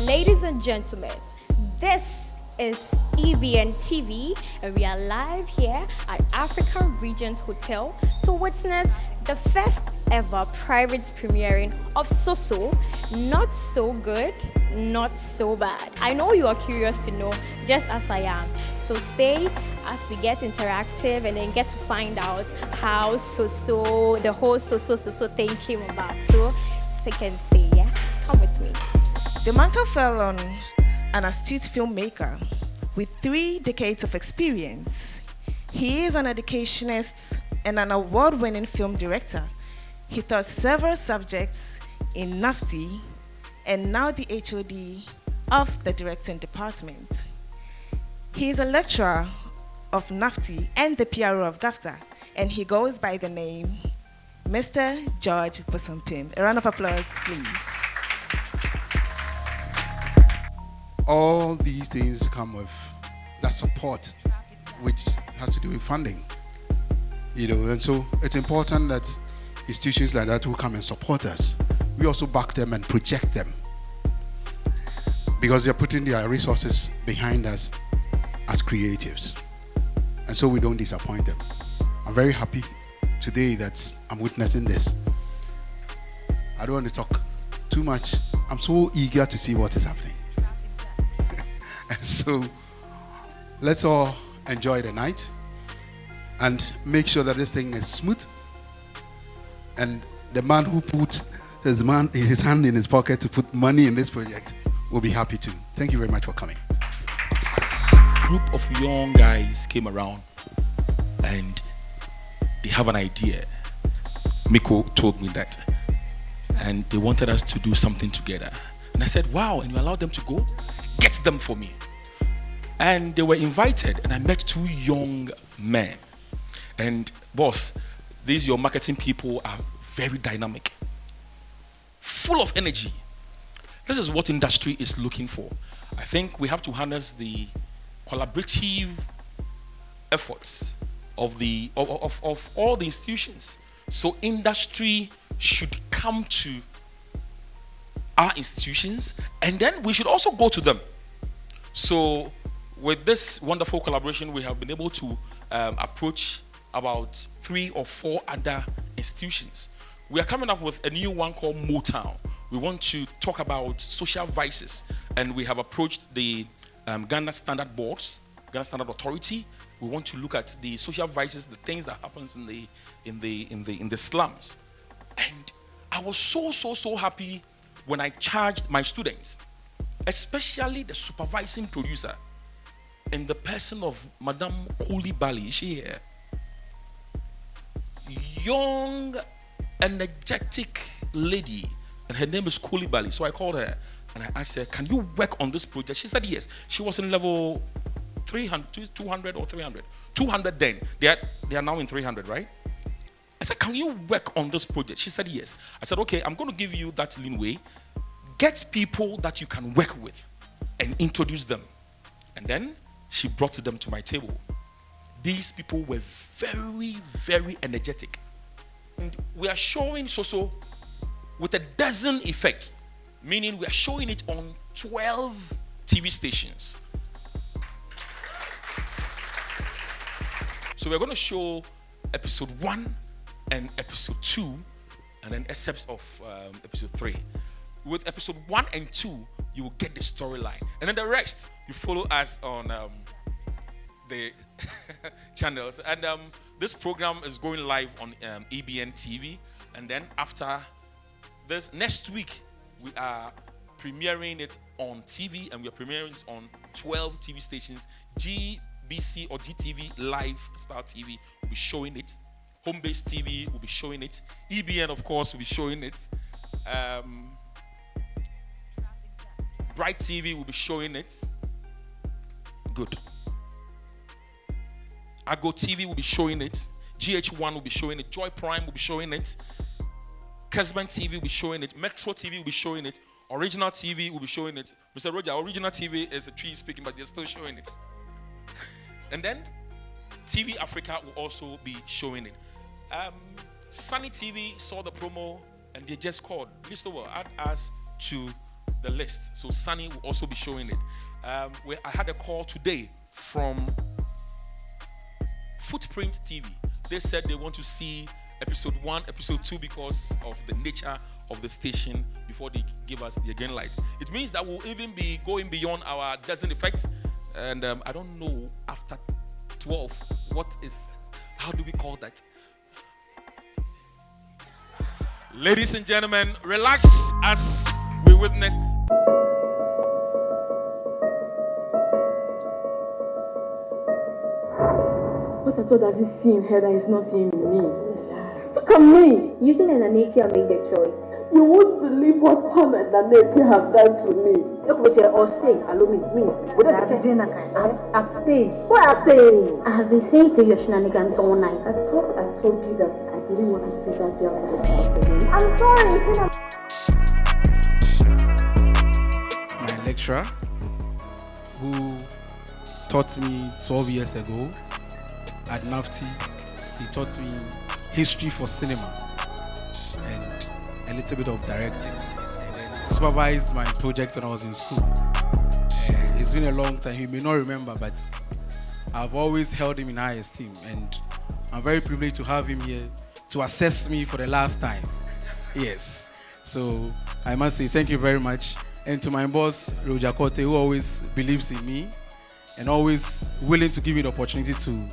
Ladies and gentlemen, this is EBN TV, and we are live here at African Regent Hotel to witness the first ever private premiering of Soso. Not so good, not so bad. I know you are curious to know, just as I am. So stay as we get interactive and then get to find out how Soso, the whole Soso thing came about. So second stay, yeah? Come with me. The mantle fell on an astute filmmaker with 3 decades of experience. He is an educationist and an award-winning film director. He taught several subjects in NAFTI and now the HOD of the directing department. He is a lecturer of NAFTI and the PRO of GAFTA, and he goes by the name Mr. George Bosompim. A round of applause, please. All these things come with that support, which has to do with funding. And so it's important that institutions like that will come and support us. We also back them and project them because they're putting their resources behind us as creatives. And so we don't disappoint them. I'm very happy today that I'm witnessing this. I don't want to talk too much. I'm so eager to see what is happening. And so let's all enjoy the night and make sure that this thing is smooth. And the man who put his hand in his pocket to put money in this project will be happy too. Thank you very much for coming. Group of young guys came around and they have an idea. Miko told me that. And they wanted us to do something together. And I said, wow, and you allowed them to go? Get them for me. And they were invited, and I met 2 young men. And boss, these your marketing people are very dynamic, full of energy. This is what industry is looking for. I think we have to harness the collaborative efforts of all the institutions. So industry should come to our institutions, and then we should also go to them. So with this wonderful collaboration, we have been able to approach about 3 or 4 other institutions. We are coming up with a new one called Motown. We want to talk about social vices, and we have approached the Ghana Standard Boards, Ghana Standard Authority. We want to look at the social vices, the things that happens in the slums. And I was so happy when I charged my students, especially the supervising producer, in the person of Madame Koulibaly. Is she here? Young, energetic lady, and her name is Koulibaly. So I called her and I asked her, can you work on this project? She said yes. She was in level 300, 200 or 300. 200 then. They are now in 300, right? I said, can you work on this project? She said yes. I said, okay, I'm going to give you that leeway. Get people that you can work with and introduce them. And then she brought them to my table. These people were very, very energetic. And we are showing Soso with a dozen effects, meaning we are showing it on 12 TV stations. So we're going to show episode 1 and episode 2, and then excerpts of episode 3. With episode 1 and 2, you will get the storyline, and then the rest you follow us on the channels. And this program is going live on EBN TV, and then after this, next week we are premiering it on TV, and we are premiering it on 12 TV stations. GBC or GTV Live Star TV will be showing it. Home Base TV will be showing it. EBN, of course, will be showing it. Bright TV will be showing it. Good. Ago TV will be showing it. GH1 will be showing it. Joy Prime will be showing it. Kesman TV will be showing it. Metro TV will be showing it. Original TV will be showing it. Mr. Roger, Original TV is the tree speaking, but they're still showing it. And then TV Africa will also be showing it. Sunny TV saw the promo and they just called. Mr. Will add us to the list. So Sunny will also be showing it. I had a call today from Footprint TV. They said they want to see episode 1, episode 2 because of the nature of the station before they give us the green light. It means that we'll even be going beyond our dozen effect. And I don't know after 12, how do we call that? Ladies and gentlemen, relax as we witness. What at all does he see in her that he's not seeing in me? Look at me! Eugene and Aneke made their choice. You won't believe what Pam and Aneke have done to me. Or stay, allow me. Abstain. Why abstain? I have been saying to your shenanigans all night. I thought I told you that I didn't want to see that girl in the house again. I'm sorry. My lecturer, who taught me 12 years ago at NAFTI, he taught me history for cinema and a little bit of directing, and then supervised my project when I was in school. It's been a long time. He may not remember, but I've always held him in high esteem, and I'm very privileged to have him here to assess me for the last time. Yes. So I must say thank you very much. And to my boss, Roja Kote, who always believes in me and always willing to give me the opportunity to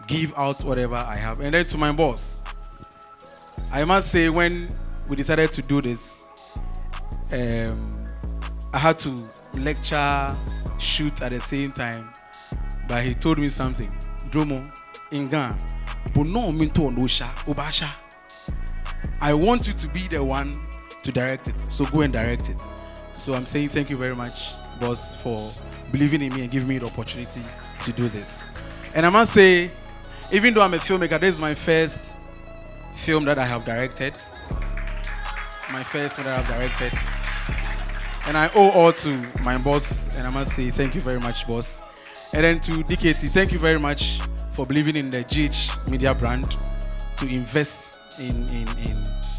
give out whatever I have. And then to my boss, I must say when we decided to do this, I had to lecture, shoot at the same time, but he told me something. Dromo, Ingan, Bono Minto Ondosha, Obasha. I want you to be the one to direct it, so go and direct it. So I'm saying thank you very much, boss, for believing in me and giving me the opportunity to do this. And I must say, even though I'm a filmmaker, this is my first film that I have directed. My first one that I have directed. And I owe all to my boss, and I must say thank you very much, boss. And then to DKT, thank you very much for believing in the GH Media brand to invest in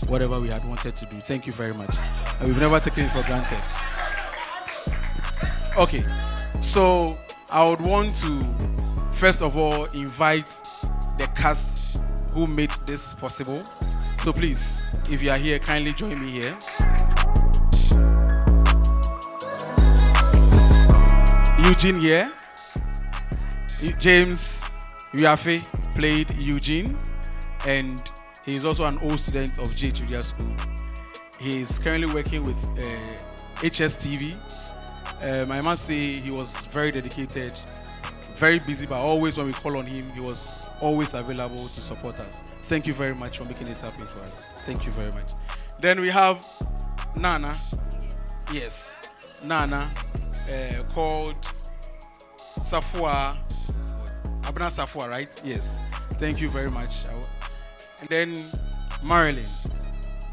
whatever we had wanted to do. Thank you very much. And we've never taken it for granted. Okay, so I would want to first of all invite the cast who made this possible. So please, if you are here, kindly join me here. Eugene here. James Uyafe played Eugene, and he is also an old student of GH Media School. He is currently working with HSTV. I must say he was very dedicated, very busy, but always when we call on him, he was always available to support us. Thank you very much for making this happen for us. Thank you very much. Then we have Nana. Yes, Nana, called Safua. Abna Safua, right? Yes. Thank you very much. And then Marilyn,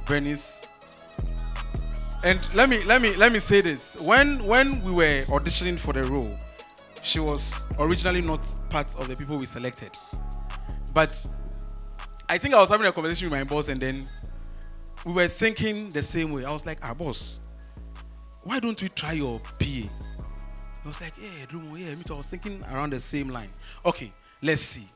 Bernice. And let me say this. When we were auditioning for the role, she was originally not part of the people we selected. But I think I was having a conversation with my boss, and then we were thinking the same way. I was like, boss, why don't we try your PA? He was like, yeah, Drumo, yeah, me too. I was thinking around the same line. Okay, let's see.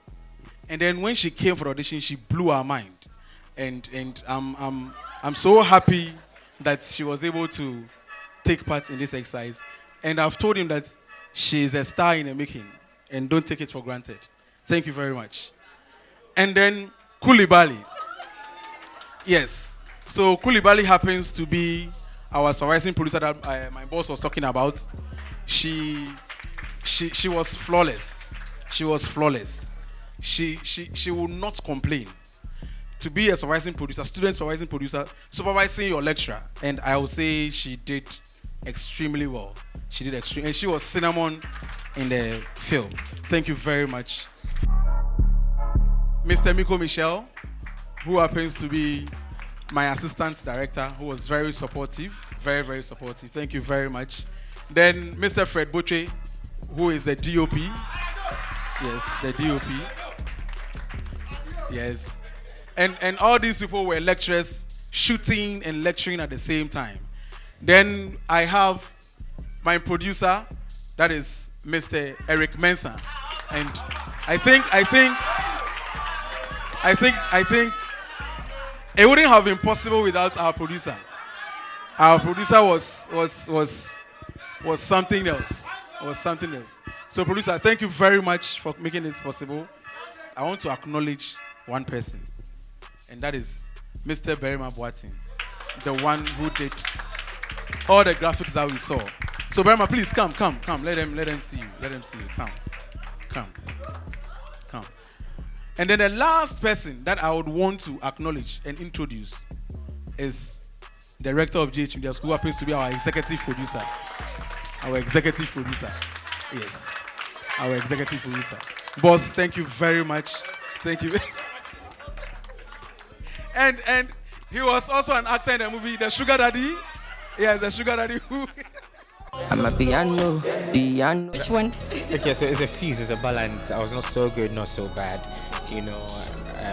And then when she came for the audition, she blew our mind. And I'm so happy that she was able to take part in this exercise. And I've told him that she is a star in the making, and don't take it for granted. Thank you very much. And then Koulibaly. Yes. So Koulibaly happens to be our supervising producer that my boss was talking about. She was flawless. She was flawless. She will not complain. To be a supervising producer, student supervising producer, supervising your lecturer, and I will say she did extremely well. She did extremely, and she was cinnamon in the film. Thank you very much. Mr. Miko Michel, who happens to be my assistant director, who was very supportive, very, very supportive. Thank you very much. Then Mr. Fred Boche, who is the DOP. Yes, the DOP. Yes. And all these people were lecturers shooting and lecturing at the same time. Then I have my producer, that is Mr. Eric Mensah, and I think it wouldn't have been possible without our producer. Our producer was something else. Was something else. So, producer, thank you very much for making this possible. I want to acknowledge one person, and that is Mr. Berima Boatin, the one who did all the graphics that we saw. So, Berima, please come. Let them see you. Let them see you. Come. And then the last person that I would want to acknowledge and introduce is the director of GH Media School, who happens to be our executive producer. Yes. Our executive producer. Boss, thank you very much. Thank you. and he was also an actor in the movie The Sugar Daddy. Yes, The Sugar Daddy who I'm a piano. Which one? Okay, so it's a fuse, it's a balance. I was not so good, not so bad.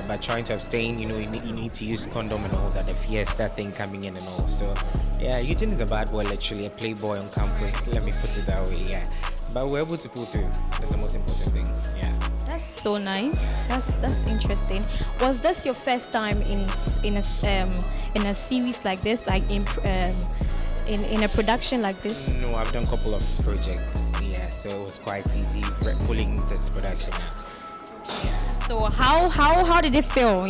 By trying to abstain, you need to use condom and all that, the fiesta thing coming in and all. So, yeah, Eugene is a bad boy, literally, a playboy on campus. Let me put it that way, yeah. But we're able to pull through. That's the most important thing, yeah. That's so nice. That's interesting. Was this your first time in a series like this, like in a production like this? No, I've done a couple of projects, yeah. So it was quite easy pulling this production out. So how did it feel,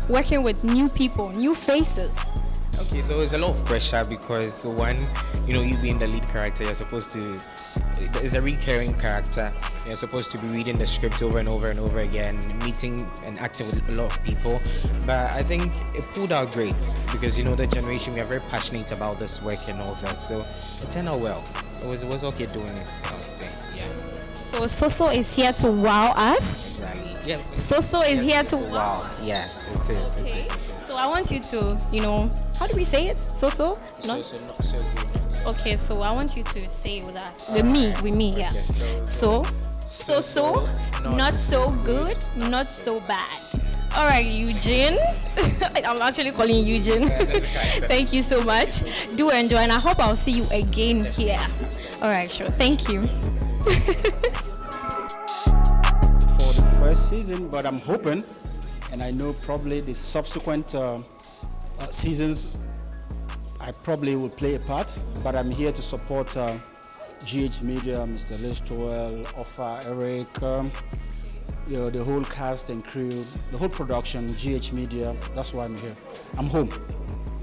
working with new people, new faces? Okay, there was a lot of pressure because one, you being the lead character, you're supposed to, it's a recurring character. You're supposed to be reading the script over and over and over again, meeting and acting with a lot of people. But I think it pulled out great because, the generation, we are very passionate about this work and all that. So it turned out well. It was okay doing it, I would say, yeah. So Soso is here to wow us? Exactly. Yeah. Soso is here to wow. Yes, it is. Okay. It is. So I want you to, how do we say it? Soso? No? Soso, not so good. Okay, so I want you to say it with us. With me, yeah. Okay, So, not so good, not so bad. All right, Eugene. I'm actually calling you Eugene. Thank you so much. Do enjoy, and I hope I'll see you again here. All right, sure. Thank you. For the first season, but I'm hoping, and I know probably the subsequent seasons, I probably will play a part, but I'm here to support GH Media, Mr. Liz Toel, Offa, Eric, the whole cast and crew, the whole production, GH Media. That's why I'm here. I'm home.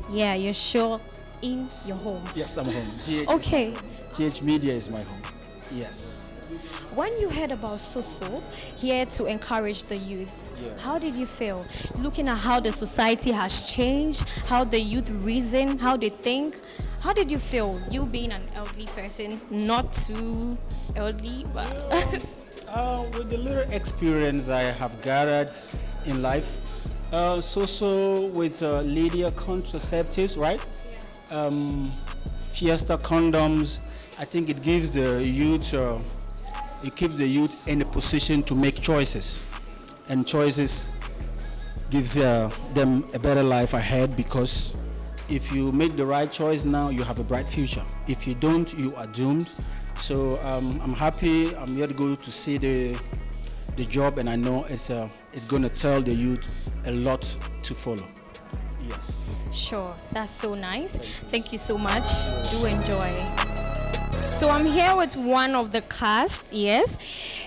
Yeah, you're sure in your home. Yes, I'm home. Okay. GH Media is my home. Yes. When you heard about Soso here to encourage the youth, how did you feel? Looking at how the society has changed, how the youth reason, how they think, how did you feel? You being an elderly person, not too elderly, but with the little experience I have gathered in life, Soso with Lydia contraceptives, right? Fiesta condoms. I think it gives the youth, keeps the youth in a position to make choices, and choices gives them a better life ahead, because if you make the right choice now, you have a bright future. If you don't, you are doomed. So I'm happy. I'm here to go to see the job, and I know it's going to tell the youth a lot to follow. Yes. Sure, that's so nice. Thank you so much. Do enjoy. So I'm here with one of the cast, yes.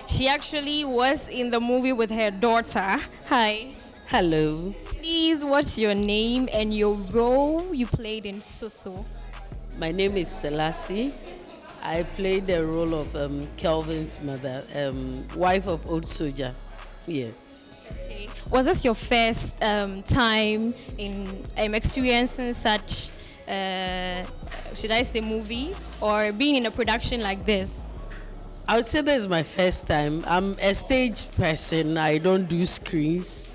She actually was in the movie with her daughter. Hi. Hello. Please, what's your name and your role you played in Soso? My name is Selassie. I played the role of Kelvin's mother, wife of old soldier. Yes. Okay. Was this your first time in experiencing such, should I say, movie, or being in a production like this? I would say this is my first time. I'm a stage person. I don't do screens.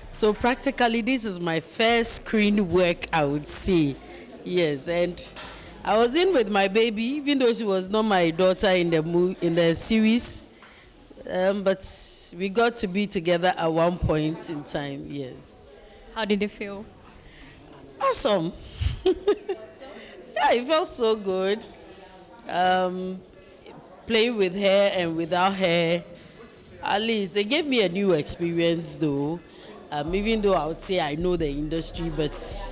So practically this is my first screen work, I would say. Yes, and I was in with my baby, even though she was not my daughter in the series. But we got to be together at one point in time, yes. How did it feel? Awesome. Yeah, it felt so good. Playing with her and without her, at least they gave me a new experience though. Even though I would say I know the industry, but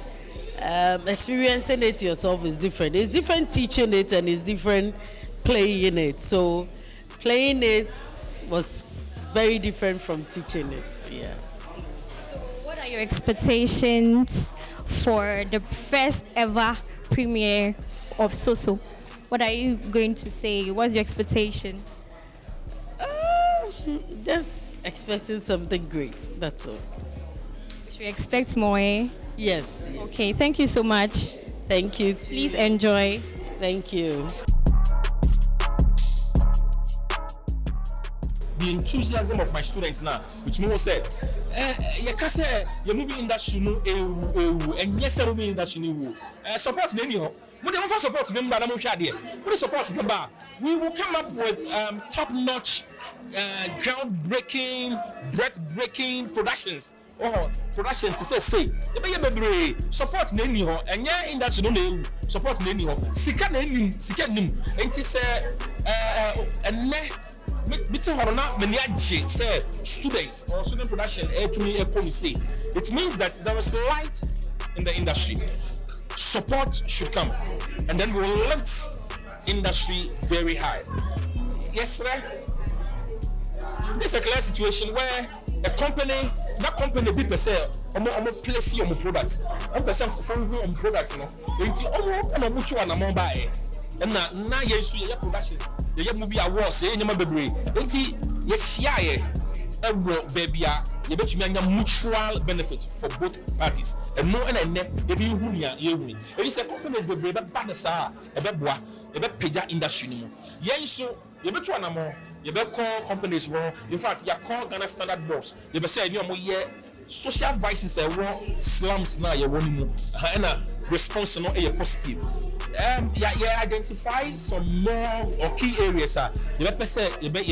experiencing it yourself is different. It's different teaching it and it's different playing it. So playing it was very different from teaching it. Yeah. So, what are your expectations for the first ever premiere of Soso? What are you going to say? What's your expectation? Just expecting something great. That's all. Should we expect more? Eh? Yes. Okay. Thank you so much. Thank you. Too. Please enjoy. Thank you. The enthusiasm of my students now, which Mo said, your movie industry no and yes, movie industry no support them here. We don't support them, but we support them. We will come up with top-notch, groundbreaking, breath-breaking productions. Productions to say, support them here, and yeah, industry no support them here. Sika nim, and it say, and students or student production to me say it means that there is light in the industry. Support should come, and then we will lift industry very high. Yes, sir. This is a clear situation where a company, that company be per se, place your products, 1% from products, you know. And now yes, your productions, your movie awards, you know, baby. Yes, yeah, baby, you bet you mutual benefit for both parties. And no, and maybe you it is a company's baby, but Banasa, a beboa, a bet peja industry. Yes, so you bet you more, you bet call companies wrong. In fact, you call Ghana Standard Boss. You bet say, you know, social vices are slums now, you're one more, and a response no a positive. Yeah, identify some more or key areas. You better say, you be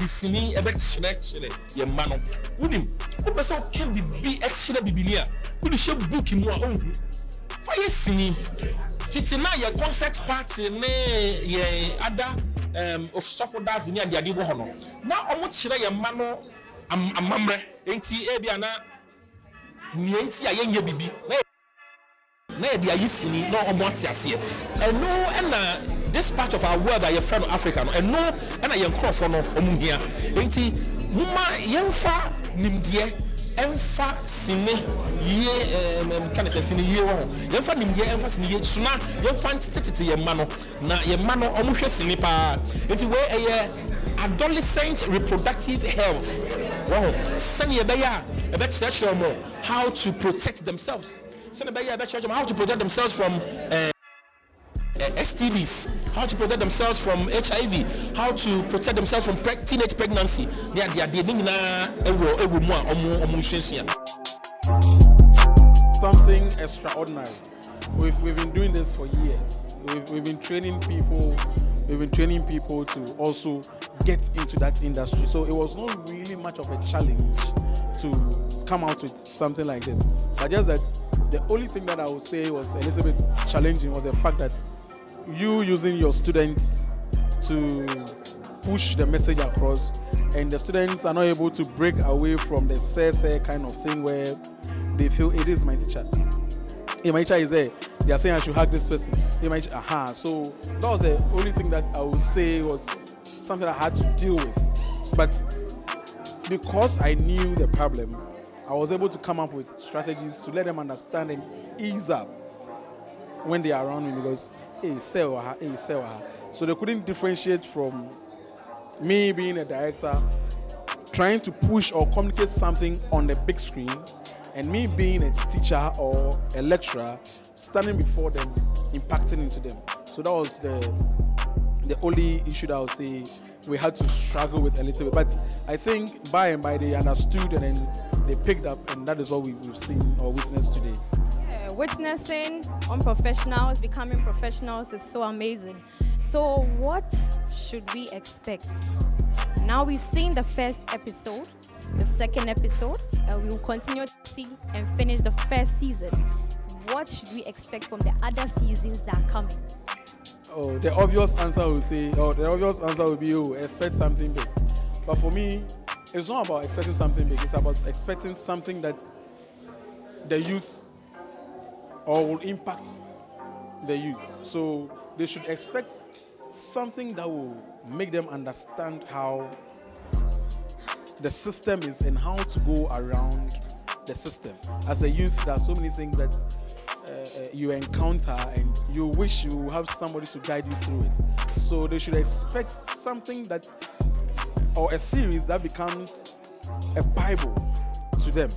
sini, you be actually, your man. Unim, you better can be actually bibilia. Could you book him more own? Fire sini. Titina your concert party ne ye other of software that's in the adibo hono. Now I want to share your man. I'm mamre. Enti ebiana. Nienti ayenye bibi. Na e dia yisini no omwati ase and no and this part of our world that your friend Africa and no and your crofo no omuhia enti muma yemfa nimdie emfa sine ye can say sine ye wo yemfa nimdie emfa sine ye suna yemfa tititi ye ma no na ye ma no omuhwe sine pa enti we adolescent reproductive health wow sane ye be ya e be tell more how to protect themselves. How to protect themselves from STDs, how to protect themselves from HIV, how to protect themselves from teenage pregnancy. They are something extraordinary. We've been doing this for years. We've been training people. We've been training people to also get into that industry. So it was not really much of a challenge to come out with something like this. But just that the only thing that I would say was a little bit challenging was the fact that you using your students to push the message across, and the students are not able to break away from the say kind of thing where they feel it is my teacher. If my teacher is there, they are saying I should hug this person. So that was the only thing that I would say was something I had to deal with. But because I knew the problem, I was able to come up with strategies to let them understand and ease up when they are around me because, hey, so they couldn't differentiate from me being a director, trying to push or communicate something on the big screen, and me being a teacher or a lecturer, standing before them, impacting into them. So that was the only issue that I would say we had to struggle with a little bit. But I think by and by they understood and then they picked up, and that is what we've seen or witnessed today. Yeah, witnessing unprofessionals becoming professionals is so amazing. So what should we expect? Now we've seen the first episode. the second episode, and we will continue to see and finish the first season. What should we expect from the other seasons that are coming? Oh, the obvious answer will be, oh, expect something big. But for me, it's not about expecting something big. It's about expecting something that the youth or will impact the youth. So they should expect something that will make them understand how the system is and how to go around the system. As a youth, there are so many things that you encounter and you wish you have somebody to guide you through it. So they should expect something that, or a series that becomes a Bible to them,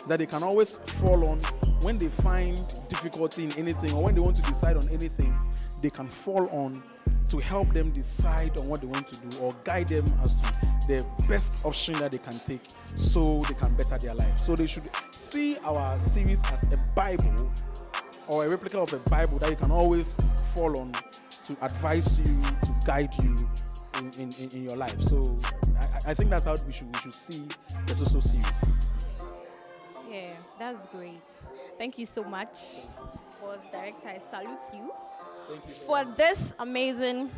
that they can always fall on when they find difficulty in anything or when they want to decide on anything. They can fall on to help them decide on what they want to do or guide them as to the best option that they can take so they can better their life. So they should see our series as a Bible or a replica of a Bible that you can always fall on to advise you, to guide you in your life. So I think that's how we should see the Soso series. Yeah, that's great. Thank you so much, boss director. I salute you for this amazing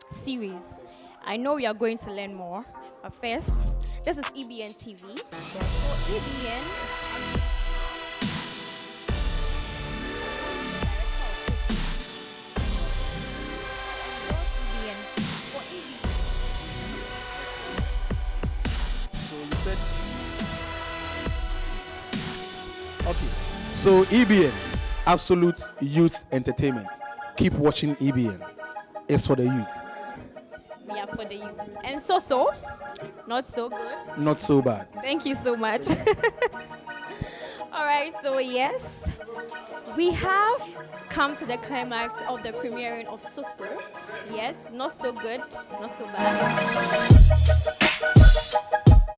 series. I know we are going to learn more, but first, this is EBN TV. So EBN. So EBN, Absolute Youth Entertainment. Keep watching EBN. It's for the youth. Yeah, for the youth. And Soso, not so good. Not so bad. Thank you so much. All right, so yes, we have come to the climax of the premiering of Soso. Yes, not so good, not so bad.